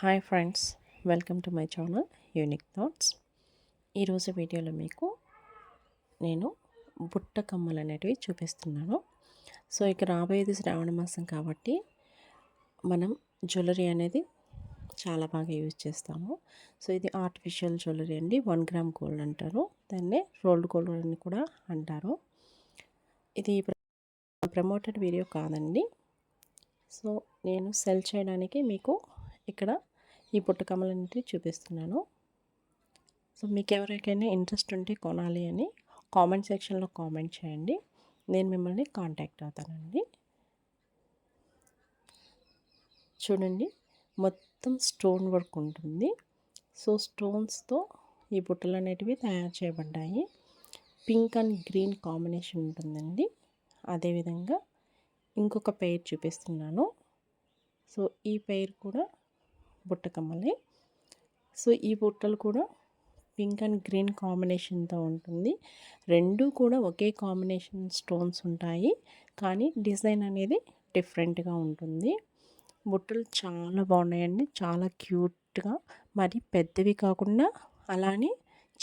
Hi friends, welcome to my channel unique thoughts. ఈరోజు వీడియోలో మీకు నేను బుట్ట కమ్మలు అనేటివి చూపిస్తున్నాను. సో ఇక రాబోయేది శ్రావణ మాసం కాబట్టి మనం జ్యువెలరీ అనేది చాలా బాగా యూజ్ చేస్తాము. సో ఇది ఆర్టిఫిషియల్ జ్యువెలరీ అండి. 1 గ్రామ్ గోల్డ్ అంటారు, దాన్నే రోల్డ్ గోల్డ్ అని కూడా అంటారు. ఇది ప్రమోటెడ్ వీడియో కాదండి. సో నేను సెల్ చేయడానికి మీకు ఇక్కడ ఈ బుట్ట కమ్మలన్నిటిని చూపిస్తున్నాను. సో మీకు ఎవరికైనా ఇంట్రెస్ట్ ఉంటే కొనాలి అని కామెంట్ సెక్షన్లో కామెంట్ చేయండి, నేను మిమ్మల్ని కాంటాక్ట్ అవుతానండి. చూడండి, మొత్తం స్టోన్ వర్క్ ఉంటుంది. సో స్టోన్స్తో ఈ బుట్టలు అనేటివి తయారు చేయబడ్డాయి. పింక్ అండ్ గ్రీన్ కాంబినేషన్ ఉంటుందండి. అదేవిధంగా ఇంకొక పెయిర్ చూపిస్తున్నాను. సో ఈ పెయిర్ కూడా బుట్ట కమ్మలే. సో ఈ బుట్టలు కూడా పింక్ అండ్ గ్రీన్ కాంబినేషన్తో ఉంటుంది. రెండు కూడా ఒకే కాంబినేషన్ స్టోన్స్ ఉంటాయి, కానీ డిజైన్ అనేది డిఫరెంట్గా ఉంటుంది. బుట్టలు చాలా బాగున్నాయండి, చాలా క్యూట్గా. మరి పెద్దవి కాకుండా అలానే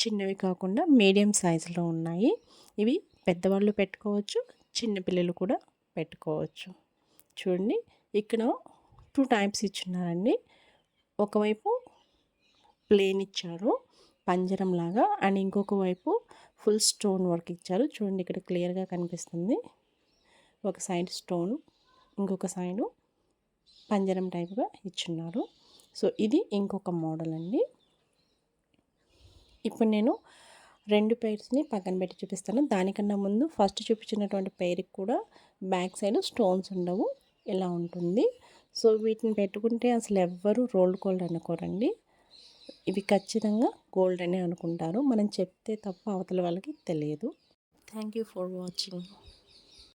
చిన్నవి కాకుండా మీడియం సైజులో ఉన్నాయి. ఇవి పెద్దవాళ్ళు పెట్టుకోవచ్చు, చిన్నపిల్లలు కూడా పెట్టుకోవచ్చు. చూడండి, ఇక్కడ 2 టైప్స్ ఇచ్చున్నారండి. ఒకవైపు ప్లేన్ ఇచ్చారు పంజరం లాగా, అండ్ ఇంకొక వైపు ఫుల్ స్టోన్ వర్క్ ఇచ్చారు. చూడండి, ఇక్కడ క్లియర్గా కనిపిస్తుంది. ఒక సైడ్ స్టోన్, ఇంకొక సైడు పంజరం టైప్గా ఇచ్చున్నారు. సో ఇది ఇంకొక మోడల్ అండి. ఇప్పుడు నేను 2 పెయిర్స్ని పక్కన పెట్టి చూపిస్తాను. దానికన్నా ముందు ఫస్ట్ చూపించినటువంటి పెయిర్కి కూడా బ్యాక్ సైడ్ స్టోన్స్ ఉండవు, ఇలా ఉంటుంది. సో వీటిని పెట్టుకుంటే అసలు ఎవ్వరూ రోల్డ్ గోల్డ్ అనుకోరండి. ఇవి ఖచ్చితంగా గోల్డ్ అనే అనుకుంటారు. మనం చెప్తే తప్ప అవతల వాళ్ళకి తెలియదు. Thank you for watching.